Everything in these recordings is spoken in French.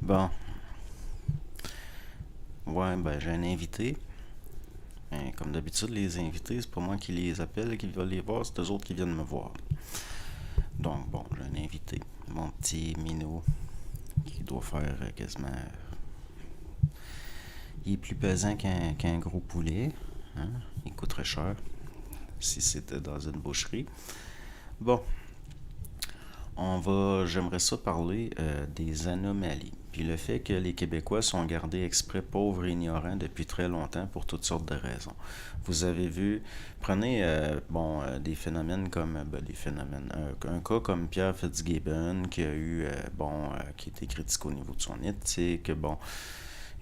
Bon, ouais, ben j'ai un invité. Comme d'habitude, les invités, c'est pas moi qui les appelle et qui veulent les voir, c'est eux autres qui viennent me voir. Donc bon, j'ai un invité, mon petit minou, qui doit faire quasiment... Il est plus pesant qu'un gros poulet, hein? Il coûterait cher si c'était dans une boucherie. Bon, j'aimerais ça parler des anomalies. Puis le fait que les Québécois sont gardés exprès pauvres et ignorants depuis très longtemps pour toutes sortes de raisons. Vous avez vu, prenez des phénomènes comme des phénomènes, un cas comme Pierre Fitzgibbon qui a eu qui a été critiqué au niveau de son éthique,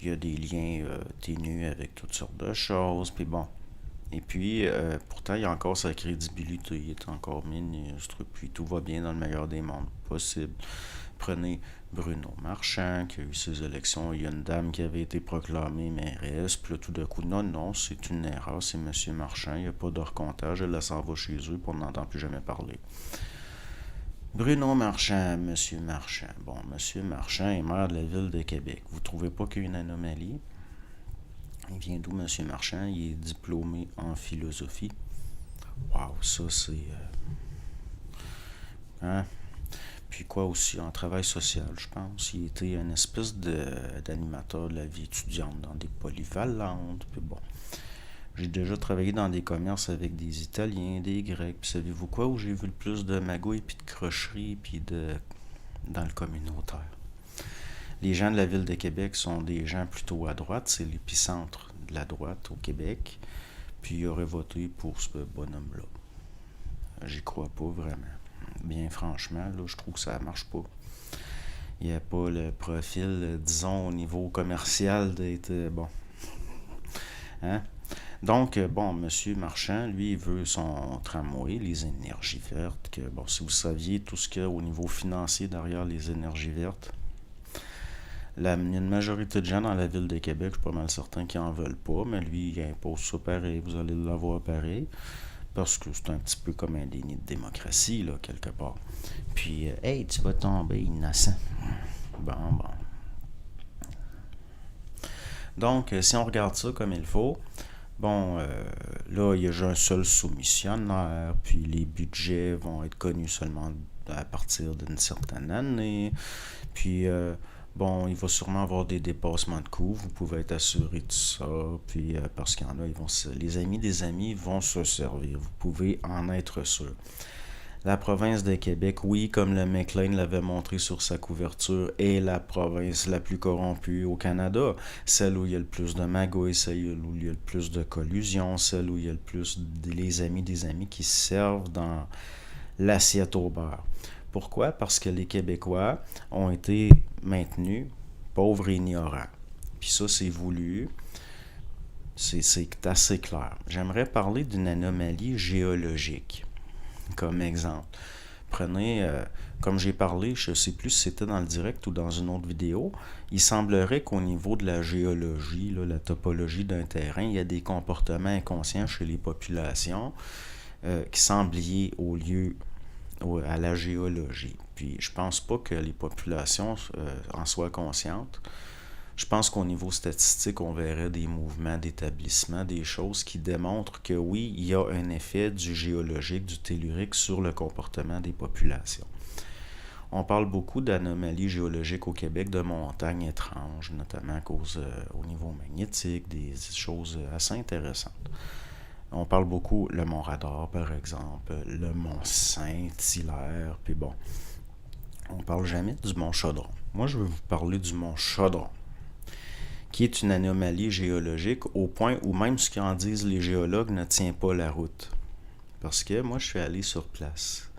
il y a des liens ténus avec toutes sortes de choses, puis bon, et puis, pourtant, il a encore sa crédibilité, il est encore ministre, puis tout va bien dans le meilleur des mondes possible. Prenez Bruno Marchand, qui a eu ses élections, il y a une dame qui avait été proclamée mairesse, puis là, tout d'un coup, non, non, c'est une erreur, c'est Monsieur Marchand, il n'y a pas de recomptage, elle s'en va chez eux, puis on n'entend plus jamais parler. Bruno Marchand, Monsieur Marchand. Bon, Monsieur Marchand est maire de la ville de Québec. Vous trouvez pas qu'il y a une anomalie? Il vient d'où, Monsieur Marchand? Il est diplômé en philosophie. Wow, ça c'est... hein? Puis quoi aussi, en travail social, je pense. Il était une espèce d'animateur de la vie étudiante dans des polyvalentes. Puis bon, j'ai déjà travaillé dans des commerces avec des Italiens, des Grecs. Puis savez-vous quoi, où j'ai vu le plus de magouilles, puis de crocheries, puis dans le communautaire? Les gens de la ville de Québec sont des gens plutôt à droite. C'est l'épicentre de la droite au Québec. Puis ils auraient voté pour ce bonhomme-là. J'y crois pas vraiment. Bien franchement, là, je trouve que ça marche pas. Il n'y a pas le profil, disons, au niveau commercial d'être bon. Hein? Donc, bon, Monsieur Marchand, lui, il veut son tramway, les énergies vertes. Que, bon, si vous saviez tout ce qu'il y a au niveau financier derrière les énergies vertes, il y a une majorité de gens dans la ville de Québec, je suis pas mal certain qu'ils en veulent pas, mais lui, il impose ça pareil, vous allez l'avoir pareil, parce que c'est un petit peu comme un déni de démocratie, là, quelque part. Puis, hey, tu vas tomber innocent. Bon. Donc, si on regarde ça comme il faut, bon, là, il y a un seul soumissionnaire, puis les budgets vont être connus seulement à partir d'une certaine année, puis... bon, il va sûrement avoir des dépassements de coûts, vous pouvez être assuré de ça, puis parce qu'il y en a, les amis des amis vont se servir, vous pouvez en être sûr. La province de Québec, oui, comme le McLean l'avait montré sur sa couverture, est la province la plus corrompue au Canada. Celle où il y a le plus de magouilles, celle où il y a le plus de collusion, celle où il y a le plus les amis des amis qui servent dans l'assiette au beurre. Pourquoi? Parce que les Québécois ont été maintenus pauvres et ignorants. Puis ça, c'est voulu. C'est assez clair. J'aimerais parler d'une anomalie géologique, comme exemple. Prenez, comme j'ai parlé, je ne sais plus si c'était dans le direct ou dans une autre vidéo, il semblerait qu'au niveau de la géologie, là, la topologie d'un terrain, il y a des comportements inconscients chez les populations qui semblent liés à la géologie. Puis je pense pas que les populations en soient conscientes. Je pense qu'au niveau statistique, on verrait des mouvements d'établissement, des choses qui démontrent que oui, il y a un effet du géologique, du tellurique sur le comportement des populations. On parle beaucoup d'anomalies géologiques au Québec, de montagnes étranges, notamment à cause au niveau magnétique, des choses assez intéressantes. On parle beaucoup le Mont Radar, par exemple, le Mont Saint-Hilaire, puis bon, on parle jamais du Mont Chaudron. Moi, je vais vous parler du Mont Chaudron, qui est une anomalie géologique au point où même ce qu'en disent les géologues ne tient pas la route. Parce que moi, je suis allé sur place.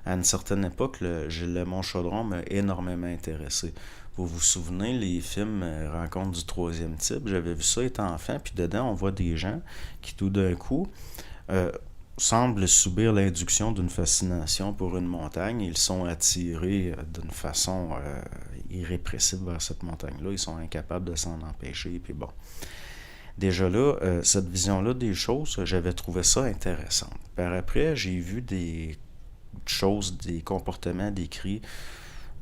À une certaine époque, le Mont Chaudron m'a énormément intéressé. Vous vous souvenez, les films Rencontre du troisième type, j'avais vu ça étant enfant, puis dedans, on voit des gens qui, tout d'un coup, semblent subir l'induction d'une fascination pour une montagne. Ils sont attirés d'une façon irrépressible vers cette montagne-là. Ils sont incapables de s'en empêcher, puis bon. Déjà là, cette vision-là des choses, j'avais trouvé ça intéressant. Par après, j'ai vu des choses, des comportements décrits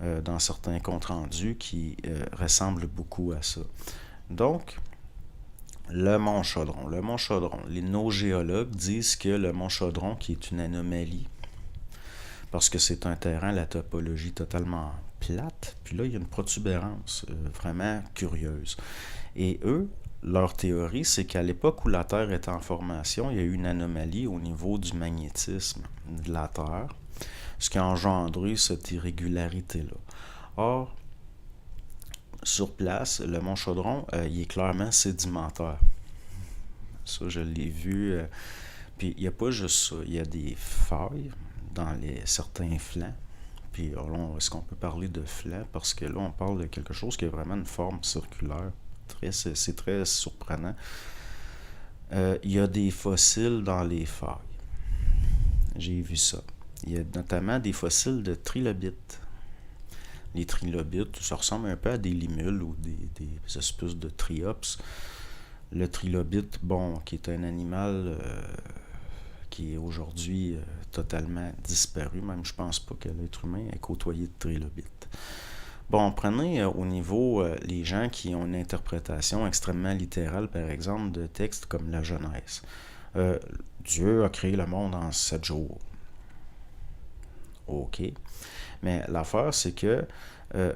dans certains comptes rendus qui ressemblent beaucoup à ça. Donc, le mont Chaudron. Le mont Chaudron. Nos géologues disent que le mont Chaudron, qui est une anomalie, parce que c'est un terrain, la topologie totalement plate, puis là, il y a une protubérance vraiment curieuse. Et eux, leur théorie, c'est qu'à l'époque où la Terre était en formation, il y a eu une anomalie au niveau du magnétisme de la Terre, ce qui a engendré cette irrégularité-là. Or, sur place, le mont Chaudron, il est clairement sédimentaire. Ça, je l'ai vu. Puis, il n'y a pas juste ça. Il y a des failles dans certains flancs. Puis, là, est-ce qu'on peut parler de flancs? Parce que là, on parle de quelque chose qui a vraiment une forme circulaire. C'est très surprenant. Il y a des fossiles dans les failles. J'ai vu ça. Il y a notamment des fossiles de trilobites. Les trilobites, ça ressemble un peu à des limules ou des espèces de triops. Le trilobite, bon, qui est un animal qui est aujourd'hui totalement disparu. Même je pense pas que l'être humain ait côtoyé de trilobites. Bon, prenez au niveau les gens qui ont une interprétation extrêmement littérale, par exemple, de textes comme la Genèse. Dieu a créé le monde en 7 jours. OK. Mais l'affaire, c'est que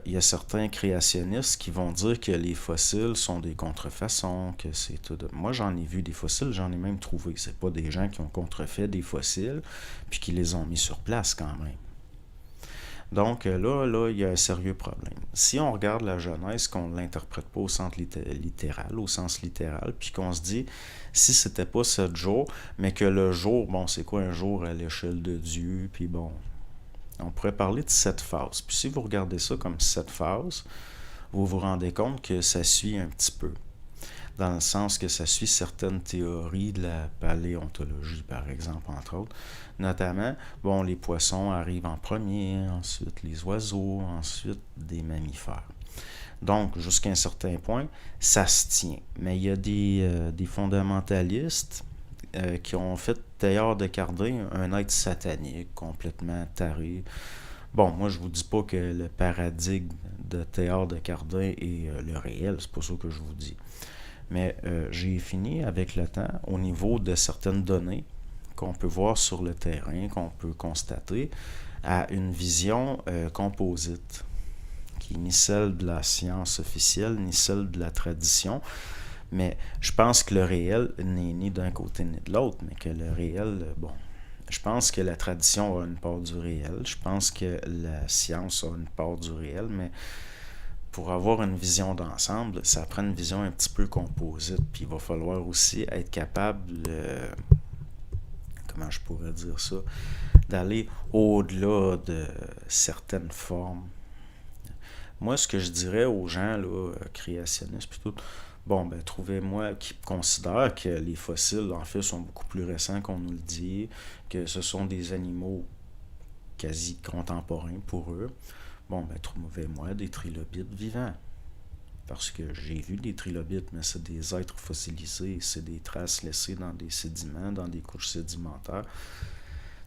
il y a certains créationnistes qui vont dire que les fossiles sont des contrefaçons, que c'est tout. Moi, j'en ai vu des fossiles, j'en ai même trouvé. C'est pas des gens qui ont contrefait des fossiles, puis qui les ont mis sur place quand même. Donc là, il y a un sérieux problème. Si on regarde la Genèse, qu'on ne l'interprète pas au sens littéral, puis qu'on se dit, si c'était pas 7 jours, mais que le jour, bon, c'est quoi un jour à l'échelle de Dieu, puis bon, on pourrait parler de 7 phases. Puis si vous regardez ça comme 7 phases, vous vous rendez compte que ça suit un petit peu. Dans le sens que ça suit certaines théories de la paléontologie, par exemple, entre autres. Notamment, bon, les poissons arrivent en premier, ensuite les oiseaux, ensuite des mammifères. Donc, jusqu'à un certain point, ça se tient. Mais il y a des fondamentalistes qui ont fait Teilhard de Chardin un être satanique, complètement taré. Bon, moi, je vous dis pas que le paradigme de Teilhard de Chardin est le réel, c'est pas ça que je vous dis. Mais j'ai fini avec le temps, au niveau de certaines données qu'on peut voir sur le terrain, qu'on peut constater, à une vision composite, qui n'est ni celle de la science officielle, ni celle de la tradition. Mais je pense que le réel n'est ni d'un côté ni de l'autre, mais que le réel, bon, je pense que la tradition a une part du réel, je pense que la science a une part du réel, mais pour avoir une vision d'ensemble, ça prend une vision un petit peu composite, puis il va falloir aussi être capable, comment je pourrais dire ça, d'aller au-delà de certaines formes. Moi, ce que je dirais aux gens, là, créationnistes, plutôt, bon, ben, trouvez-moi qui considèrent que les fossiles, en fait, sont beaucoup plus récents qu'on nous le dit, que ce sont des animaux quasi contemporains pour eux. Bon, ben, trouvez-moi des trilobites vivants. Parce que j'ai vu des trilobites, mais c'est des êtres fossilisés, c'est des traces laissées dans des sédiments, dans des couches sédimentaires.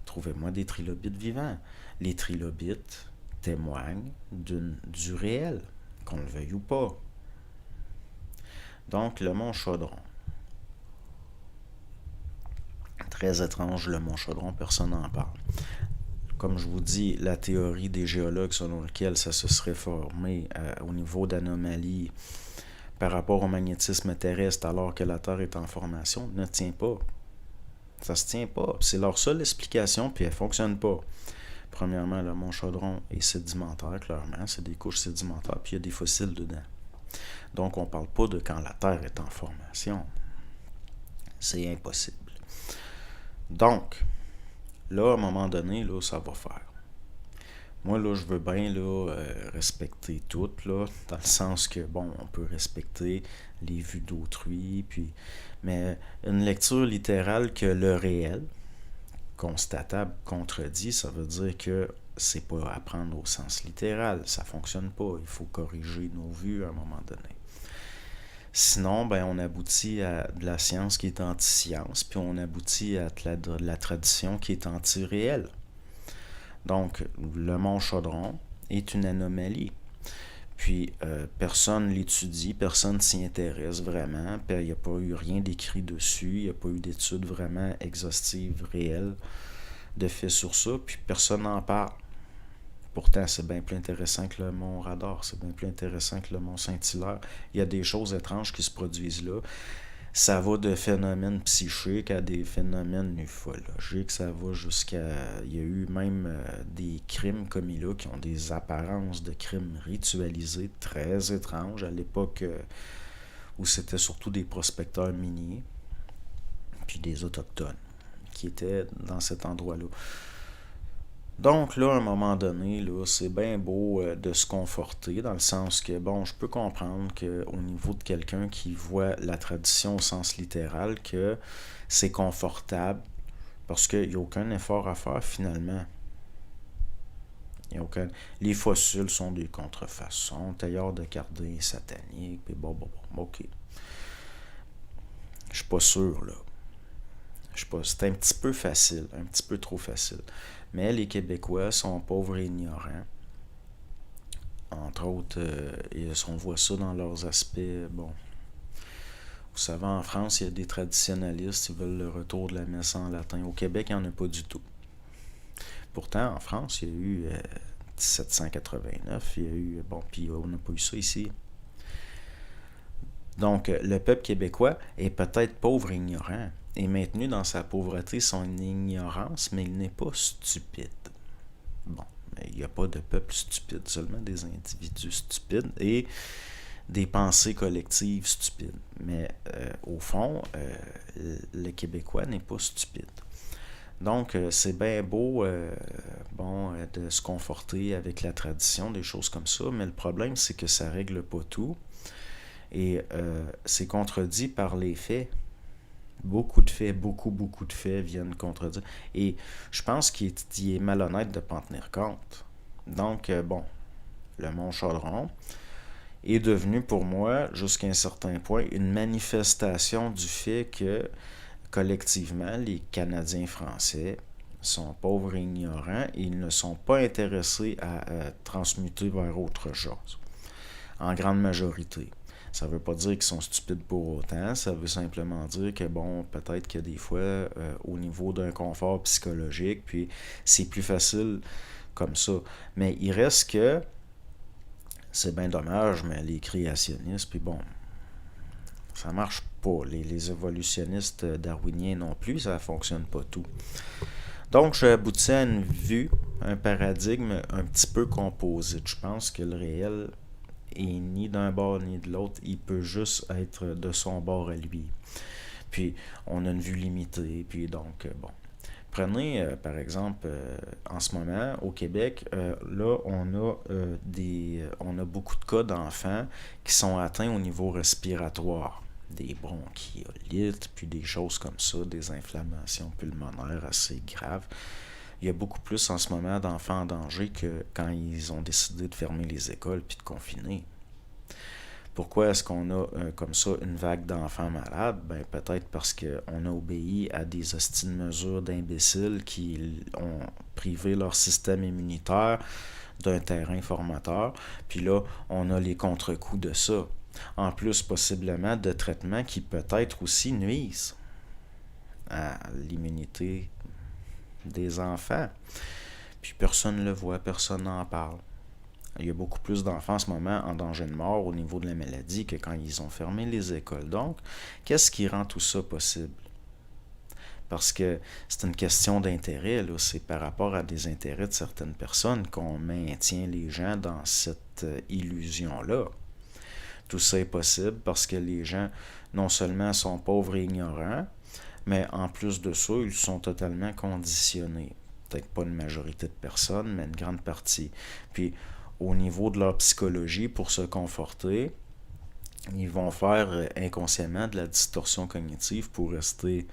Trouvez-moi des trilobites vivants. Les trilobites témoignent du réel, qu'on le veuille ou pas. Donc, le mont Chaudron. Très étrange, le mont Chaudron, personne n'en parle. Comme je vous dis, la théorie des géologues selon laquelle ça se serait formé au niveau d'anomalies par rapport au magnétisme terrestre alors que la Terre est en formation ne tient pas. Ça se tient pas. C'est leur seule explication, puis elle ne fonctionne pas. Premièrement, le mont Chaudron est sédimentaire, clairement. C'est des couches sédimentaires, puis il y a des fossiles dedans. Donc, on ne parle pas de quand la Terre est en formation. C'est impossible. Donc, là, à un moment donné, là, ça va faire. Moi, là, je veux bien là, respecter tout, là, dans le sens que, bon, on peut respecter les vues d'autrui, puis, mais une lecture littérale que le réel, constatable, contredit, ça veut dire que c'est pas à prendre au sens littéral, ça fonctionne pas, il faut corriger nos vues à un moment donné. Sinon, ben, on aboutit à de la science qui est anti-science, puis on aboutit à de la tradition qui est anti-réelle. Donc, le mont Chaudron est une anomalie. Puis personne l'étudie, personne s'y intéresse vraiment, puis il n'y a pas eu rien d'écrit dessus, il n'y a pas eu d'études vraiment exhaustives, réelles, de fait sur ça, puis personne n'en parle. Pourtant, c'est bien plus intéressant que le mont Radar, c'est bien plus intéressant que le mont Saint-Hilaire. Il y a des choses étranges qui se produisent là. Ça va de phénomènes psychiques à des phénomènes ufologiques. Ça va jusqu'à... Il y a eu même des crimes commis là qui ont des apparences de crimes ritualisés très étranges à l'époque où c'était surtout des prospecteurs miniers puis des autochtones qui étaient dans cet endroit-là. Donc là, à un moment donné, là, c'est bien beau de se conforter, dans le sens que, bon, je peux comprendre qu'au niveau de quelqu'un qui voit la tradition au sens littéral, que c'est confortable, parce qu'il n'y a aucun effort à faire finalement. Il y a aucun... Les fossiles sont des contrefaçons, tailleurs de cardés sataniques, puis bon, ok. Je suis pas sûr, là. Je sais pas, c'est un petit peu facile, un petit peu trop facile. Mais les Québécois sont pauvres et ignorants. Entre autres, on voit ça dans leurs aspects. Bon, vous savez, en France, il y a des traditionnalistes, ils veulent le retour de la messe en latin. Au Québec, il n'y en a pas du tout. Pourtant, en France, il y a eu 1789, il y a eu... Bon, puis on n'a pas eu ça ici. Donc, le peuple québécois est peut-être pauvre et ignorant, est maintenu dans sa pauvreté, son ignorance, mais il n'est pas stupide. Bon, mais il n'y a pas de peuple stupide, seulement des individus stupides et des pensées collectives stupides. Mais au fond, le Québécois n'est pas stupide. Donc, c'est bien beau de se conforter avec la tradition, des choses comme ça, mais le problème, c'est que ça règle pas tout. Et c'est contredit par les faits. Beaucoup de faits viennent contredire. Et je pense qu'il est malhonnête de ne pas en tenir compte. Donc, le Mont Chaudron est devenu pour moi, jusqu'à un certain point, une manifestation du fait que, collectivement, les Canadiens français sont pauvres et ignorants et ils ne sont pas intéressés à transmuter vers autre chose, en grande majorité. Ça ne veut pas dire qu'ils sont stupides pour autant, ça veut simplement dire que, bon, peut-être que des fois, au niveau d'un confort psychologique, puis c'est plus facile comme ça. Mais il reste que, c'est bien dommage, mais les créationnistes, puis bon, ça marche pas. Les évolutionnistes darwiniens non plus, ça fonctionne pas tout. Donc, j'ai abouti à une vue, un paradigme un petit peu composite. Je pense que le réel est ni d'un bord ni de l'autre, il peut juste être de son bord à lui. Puis, on a une vue limitée, puis donc, bon. Prenez, par exemple, en ce moment, au Québec, là, on a beaucoup de cas d'enfants qui sont atteints au niveau respiratoire. Des bronchiolites, puis des choses comme ça, des inflammations pulmonaires assez graves. Il y a beaucoup plus en ce moment d'enfants en danger que quand ils ont décidé de fermer les écoles puis de confiner. Pourquoi est-ce qu'on a comme ça une vague d'enfants malades? Ben, peut-être parce qu'on a obéi à des hosties de mesures d'imbéciles qui ont privé leur système immunitaire d'un terrain formateur. Puis là, on a les contre-coups de ça. En plus, possiblement, de traitements qui peut-être aussi nuisent à l'immunité des enfants. Puis personne ne le voit, personne n'en parle. Il y a beaucoup plus d'enfants en ce moment en danger de mort au niveau de la maladie que quand ils ont fermé les écoles. Donc, qu'est-ce qui rend tout ça possible? Parce que c'est une question d'intérêt, là. C'est par rapport à des intérêts de certaines personnes qu'on maintient les gens dans cette illusion-là. Tout ça est possible parce que les gens, non seulement sont pauvres et ignorants, mais en plus de ça, ils sont totalement conditionnés. Peut-être pas une majorité de personnes, mais une grande partie. Puis, au niveau de leur psychologie, pour se conforter, ils vont faire inconsciemment de la distorsion cognitive pour rester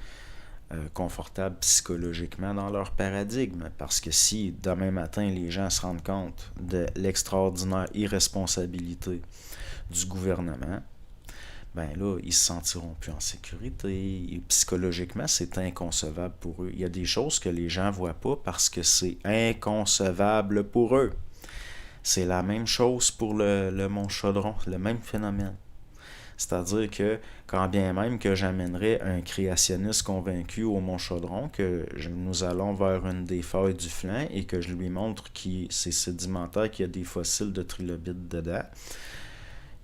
confortables psychologiquement dans leur paradigme. Parce que si demain matin, les gens se rendent compte de l'extraordinaire irresponsabilité du gouvernement, ben là, ils se sentiront plus en sécurité. Et psychologiquement, c'est inconcevable pour eux. Il y a des choses que les gens voient pas parce que c'est inconcevable pour eux. C'est la même chose pour le Mont Chaudron, le même phénomène. C'est-à-dire que quand bien même que j'amènerais un créationniste convaincu au Mont Chaudron, que nous allons vers une des failles du flanc et que je lui montre que c'est sédimentaire, qu'il y a des fossiles de trilobites dedans,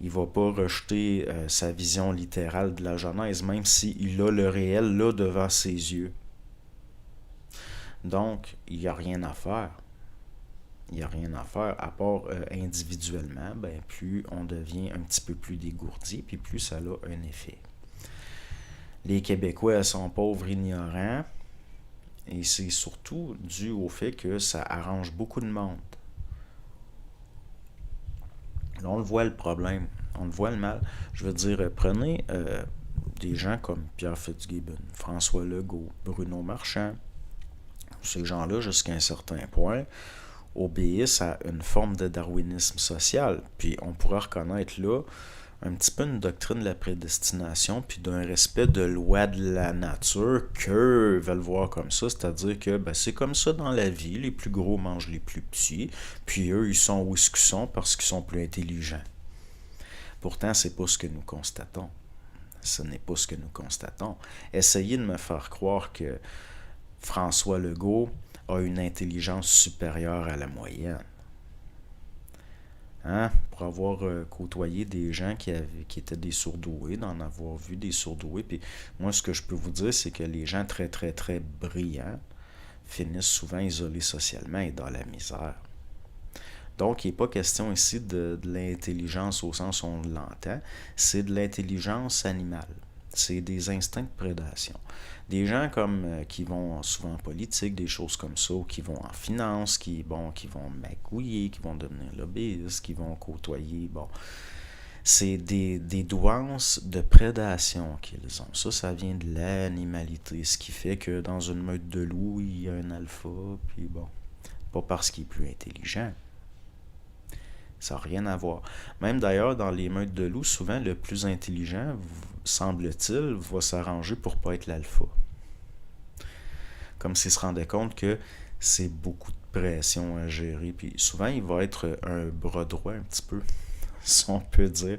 il va pas rejeter sa vision littérale de la Genèse, même s'il a le réel là devant ses yeux. Donc, il n'y a rien à faire. Il n'y a rien à faire, à part individuellement, ben, plus on devient un petit peu plus dégourdi, puis plus ça a un effet. Les Québécois sont pauvres, ignorants, et c'est surtout dû au fait que ça arrange beaucoup de monde. Là, on le voit le problème, on le voit le mal. Je veux dire, prenez des gens comme Pierre Fitzgibbon, François Legault, Bruno Marchand. Ces gens-là, jusqu'à un certain point, obéissent à une forme de darwinisme social. Puis on pourrait reconnaître là un petit peu une doctrine de la prédestination, puis d'un respect de loi de la nature qu'eux veulent voir comme ça, c'est-à-dire que ben, c'est comme ça dans la vie, les plus gros mangent les plus petits, puis eux, ils sont où ils sont parce qu'ils sont plus intelligents. Pourtant, c'est pas ce que nous constatons. Ce n'est pas ce que nous constatons. Essayez de me faire croire que François Legault a une intelligence supérieure à la moyenne. Hein? Pour avoir côtoyé des gens qui étaient des sourdoués, d'en avoir vu des sourdoués. Puis moi, ce que je peux vous dire, c'est que les gens très, très, très brillants finissent souvent isolés socialement et dans la misère. Donc, il n'est pas question ici de l'intelligence au sens où on l'entend, c'est de l'intelligence animale. C'est des instincts de prédation. Des gens comme qui vont souvent en politique, des choses comme ça, ou qui vont en finance, qui vont magouiller, qui vont devenir lobbyistes, qui vont côtoyer, c'est des douances de prédation qu'ils ont. Ça vient de l'animalité, ce qui fait que dans une meute de loups, il y a un alpha, puis pas parce qu'il est plus intelligent. Ça n'a rien à voir. Même d'ailleurs, dans les meutes de loups, souvent, le plus intelligent, semble-t-il, va s'arranger pour ne pas être l'alpha. Comme s'il se rendait compte que c'est beaucoup de pression à gérer. Puis souvent, il va être un bras droit un petit peu, si on peut dire.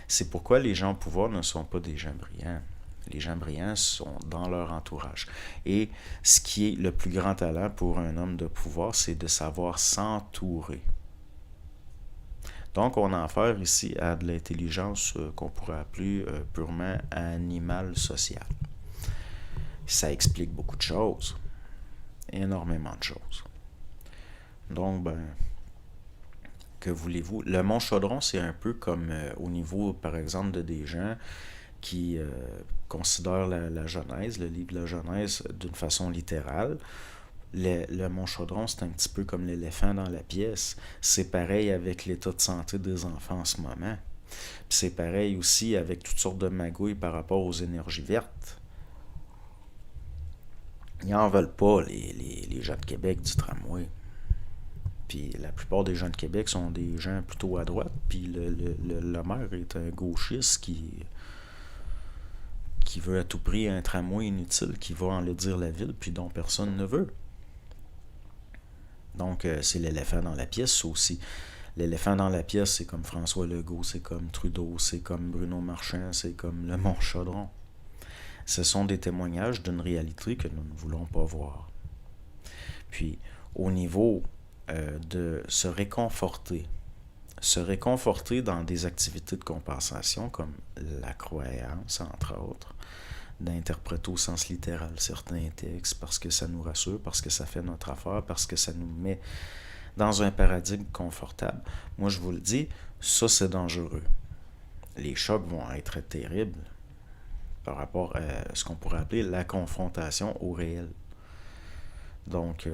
C'est pourquoi les gens au pouvoir ne sont pas des gens brillants. Les gens brillants sont dans leur entourage. Et ce qui est le plus grand talent pour un homme de pouvoir, c'est de savoir s'entourer. Donc, on a affaire ici à de l'intelligence qu'on pourrait appeler purement animale sociale. Ça explique beaucoup de choses. Énormément de choses. Donc, que voulez-vous? Le Mont Chaudron, c'est un peu comme au niveau, par exemple, de des gens qui considèrent la Genèse, le livre de la Genèse, d'une façon littérale. Le Mont Chaudron, c'est un petit peu comme l'éléphant dans la pièce. C'est pareil avec l'état de santé des enfants en ce moment. Puis c'est pareil aussi avec toutes sortes de magouilles par rapport aux énergies vertes. Ils n'en veulent pas, les gens de Québec du tramway. Puis la plupart des gens de Québec sont des gens plutôt à droite. Puis le maire est un gauchiste qui veut à tout prix un tramway inutile, qui va enlaidir la ville, puis dont personne ne veut. Donc, c'est l'éléphant dans la pièce aussi. L'éléphant dans la pièce, c'est comme François Legault, c'est comme Trudeau, c'est comme Bruno Marchand, c'est comme le Mont Chaudron. Ce sont des témoignages d'une réalité que nous ne voulons pas voir. Puis, au niveau de se réconforter dans des activités de compensation, comme la croyance, entre autres, d'interpréter au sens littéral certains textes parce que ça nous rassure, parce que ça fait notre affaire, parce que ça nous met dans un paradigme confortable. Moi, je vous le dis, ça, c'est dangereux. Les chocs vont être terribles par rapport à ce qu'on pourrait appeler la confrontation au réel. Donc,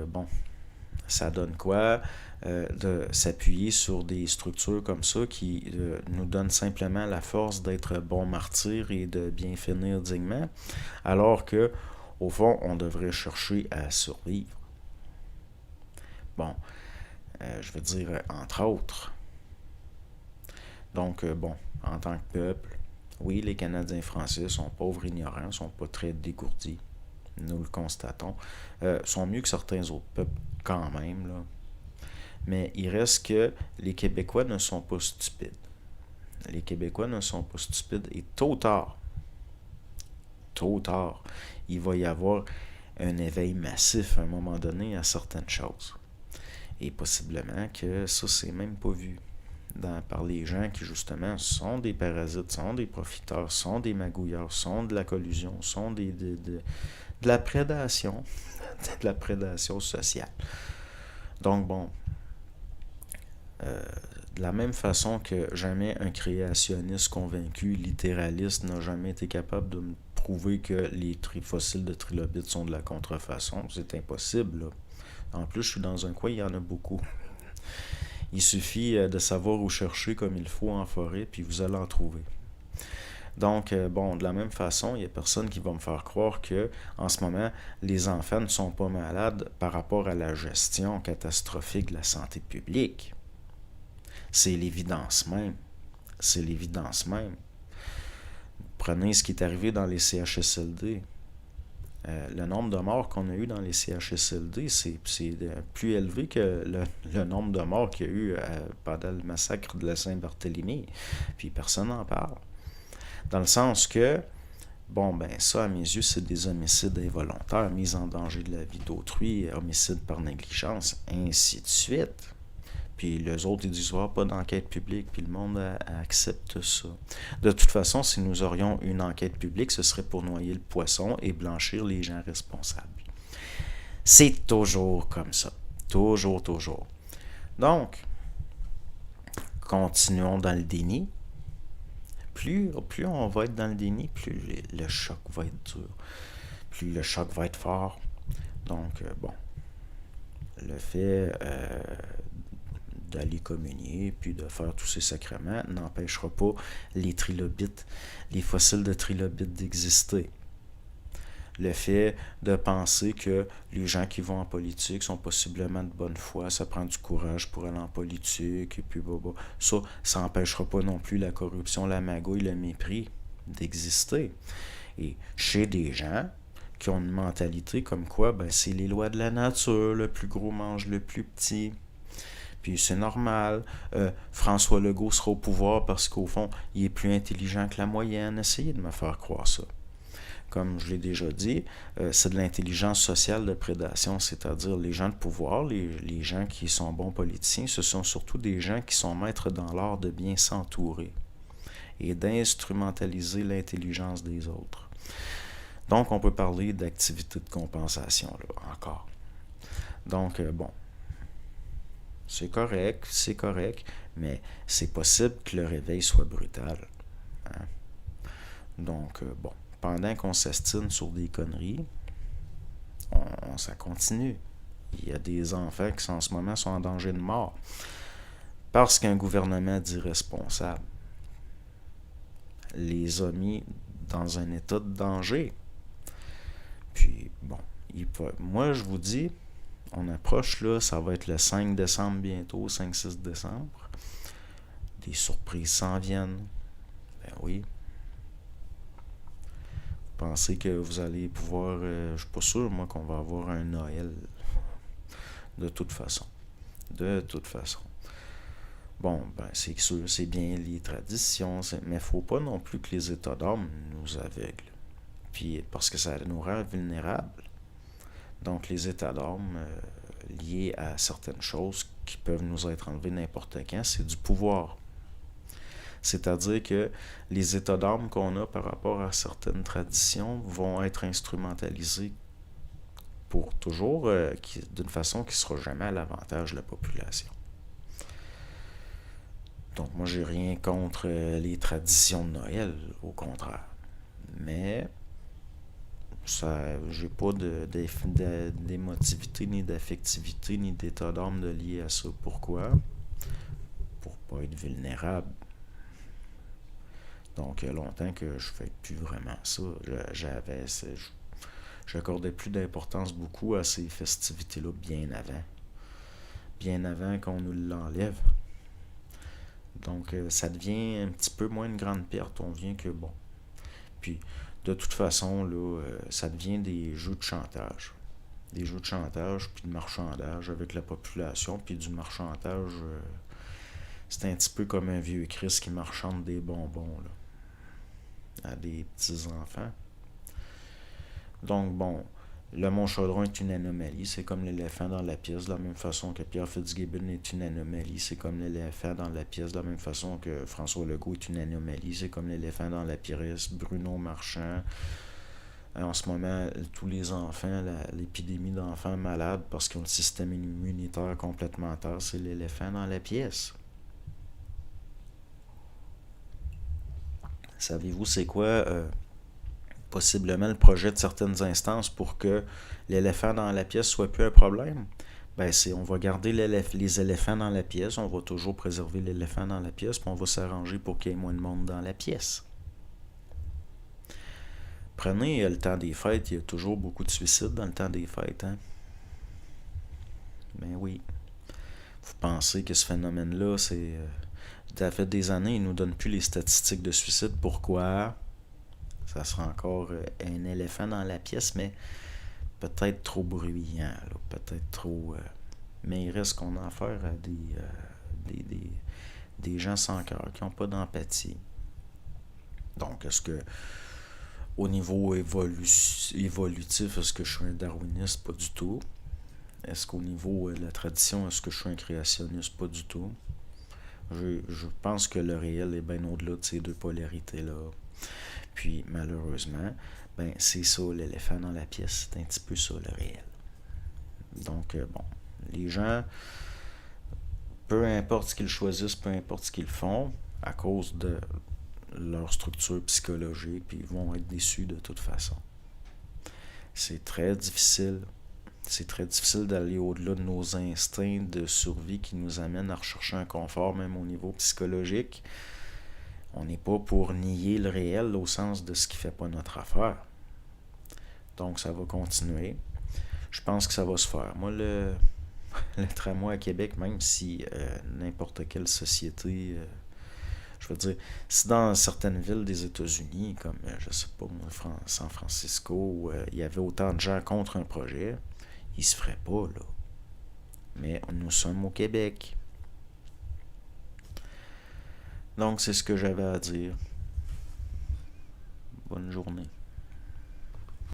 ça donne quoi de s'appuyer sur des structures comme ça qui nous donnent simplement la force d'être bons martyrs et de bien finir dignement, alors que au fond, on devrait chercher à survivre. Je veux dire, entre autres. Donc, en tant que peuple, oui, les Canadiens français sont pauvres, ignorants, sont pas très dégourdis. Nous le constatons. Sont mieux que certains autres peuples quand même, là. Mais il reste que les Québécois ne sont pas stupides. Les Québécois ne sont pas stupides et tôt ou tard, il va y avoir un éveil massif à un moment donné à certaines choses. Et possiblement que ça, c'est même pas vu par les gens qui, justement, sont des parasites, sont des profiteurs, sont des magouilleurs, sont de la collusion, sont de la prédation, de la prédation sociale. Donc, bon, de la même façon que jamais un créationniste convaincu, littéraliste, n'a jamais été capable de me prouver que les fossiles de trilobites sont de la contrefaçon. C'est impossible, là. En plus, je suis dans un coin, il y en a beaucoup. Il suffit de savoir où chercher comme il faut en forêt, puis vous allez en trouver. Donc, bon, de la même façon, il n'y a personne qui va me faire croire que, en ce moment, les enfants ne sont pas malades par rapport à la gestion catastrophique de la santé publique. C'est l'évidence même. C'est l'évidence même. Prenez ce qui est arrivé dans les CHSLD. Le nombre de morts qu'on a eu dans les CHSLD, c'est plus élevé que le nombre de morts qu'il y a eu pendant le massacre de la Saint-Barthélemy. Puis personne n'en parle. Dans le sens que, bon, ben ça, à mes yeux, c'est des homicides involontaires, mise en danger de la vie d'autrui, homicide par négligence, ainsi de suite. Puis les autres, ils disent, ah, pas d'enquête publique, puis le monde accepte ça. De toute façon, si nous aurions une enquête publique, ce serait pour noyer le poisson et blanchir les gens responsables. C'est toujours comme ça. Toujours, toujours. Donc, continuons dans le déni. Plus on va être dans le déni, plus le choc va être dur. Plus le choc va être fort. Donc, bon, le fait d'aller communier, puis de faire tous ces sacrements, n'empêchera pas les trilobites, les fossiles de trilobites d'exister. Le fait de penser que les gens qui vont en politique sont possiblement de bonne foi, ça prend du courage pour aller en politique, et puis ça n'empêchera pas non plus la corruption, la magouille, le mépris d'exister. Et chez des gens qui ont une mentalité comme quoi, ben, c'est les lois de la nature, le plus gros mange le plus petit. Puis c'est normal, François Legault sera au pouvoir parce qu'au fond, il est plus intelligent que la moyenne. Essayez de me faire croire ça. Comme je l'ai déjà dit, c'est de l'intelligence sociale de prédation, c'est-à-dire les gens de pouvoir, les gens qui sont bons politiciens, ce sont surtout des gens qui sont maîtres dans l'art de bien s'entourer et d'instrumentaliser l'intelligence des autres. Donc, on peut parler d'activité de compensation, là, encore. Donc, bon, c'est correct, mais c'est possible que le réveil soit brutal. Hein? Donc, bon, pendant qu'on s'astine sur des conneries, ça continue. Il y a des enfants qui en ce moment sont en danger de mort parce qu'un gouvernement d'irresponsable les a mis dans un état de danger. Puis, bon, moi, je vous dis, on approche, là, ça va être le 5 décembre bientôt, 5-6 décembre. Des surprises s'en viennent. Ben oui. Vous pensez que vous allez pouvoir... je suis pas sûr, moi, qu'on va avoir un Noël. De toute façon. Bon, ben c'est sûr, c'est bien les traditions, mais il ne faut pas non plus que les états d'âme nous aveuglent. Puis, parce que ça nous rend vulnérables. Donc, les états d'âme liés à certaines choses qui peuvent nous être enlevées n'importe quand, c'est du pouvoir. C'est-à-dire que les états d'âme qu'on a par rapport à certaines traditions vont être instrumentalisés pour toujours, d'une façon qui ne sera jamais à l'avantage de la population. Donc, moi, j'ai rien contre les traditions de Noël, au contraire. Mais j'ai pas d'émotivité, ni d'affectivité, ni d'état d'âme de lié à ça. Pourquoi? Pour pas être vulnérable. Donc, il y a longtemps que je fais plus vraiment ça. J'accordais plus d'importance beaucoup à ces festivités-là bien avant. Bien avant qu'on nous l'enlève. Donc, ça devient un petit peu moins une grande perte. On vient que, bon. Puis, de toute façon, là, ça devient des jeux de chantage. des jeux de chantage, puis de marchandage avec la population, puis du marchandage. C'est un petit peu comme un vieux Chris qui marchande des bonbons là, à des petits-enfants. Donc bon, le Mont Chaudron est une anomalie, c'est comme l'éléphant dans la pièce, de la même façon que Pierre Fitzgibbon est une anomalie, c'est comme l'éléphant dans la pièce, de la même façon que François Legault est une anomalie, c'est comme l'éléphant dans la pièce, Bruno Marchand. En ce moment, tous les enfants, l'épidémie d'enfants malades parce qu'ils ont le système immunitaire complètement à terre, c'est l'éléphant dans la pièce. Savez-vous c'est quoi possiblement le projet de certaines instances pour que l'éléphant dans la pièce soit plus un problème? Ben c'est on va garder les éléphants dans la pièce, on va toujours préserver l'éléphant dans la pièce, puis on va s'arranger pour qu'il y ait moins de monde dans la pièce. Prenez le temps des fêtes, il y a toujours beaucoup de suicides dans le temps des fêtes, hein? Ben oui. Vous pensez que ce phénomène-là, c'est. Ça fait des années, il ne nous donne plus les statistiques de suicide. Pourquoi? Ça sera encore un éléphant dans la pièce, mais peut-être trop bruyant, là, peut-être trop. Mais il reste qu'on a affaire à des gens sans cœur, qui n'ont pas d'empathie. Donc, est-ce que au niveau évolutif, est-ce que je suis un darwiniste? Pas du tout. Est-ce qu'au niveau de la tradition, est-ce que je suis un créationniste? Pas du tout. Je pense que le réel est bien au-delà de ces deux polarités-là. Puis, malheureusement, ben c'est ça, l'éléphant dans la pièce, c'est un petit peu ça, le réel. Donc, bon, les gens, peu importe ce qu'ils choisissent, peu importe ce qu'ils font, à cause de leur structure psychologique, puis ils vont être déçus de toute façon. C'est très difficile. C'est très difficile d'aller au-delà de nos instincts de survie qui nous amènent à rechercher un confort, même au niveau psychologique. On n'est pas pour nier le réel au sens de ce qui ne fait pas notre affaire. Donc, ça va continuer. Je pense que ça va se faire. Moi, le tramway à Québec, même si n'importe quelle société, je veux dire, si dans certaines villes des États-Unis, comme, je sais pas, San Francisco, où il y avait autant de gens contre un projet, il se ferait pas, là. Mais nous sommes au Québec. Donc, c'est ce que j'avais à dire. Bonne journée.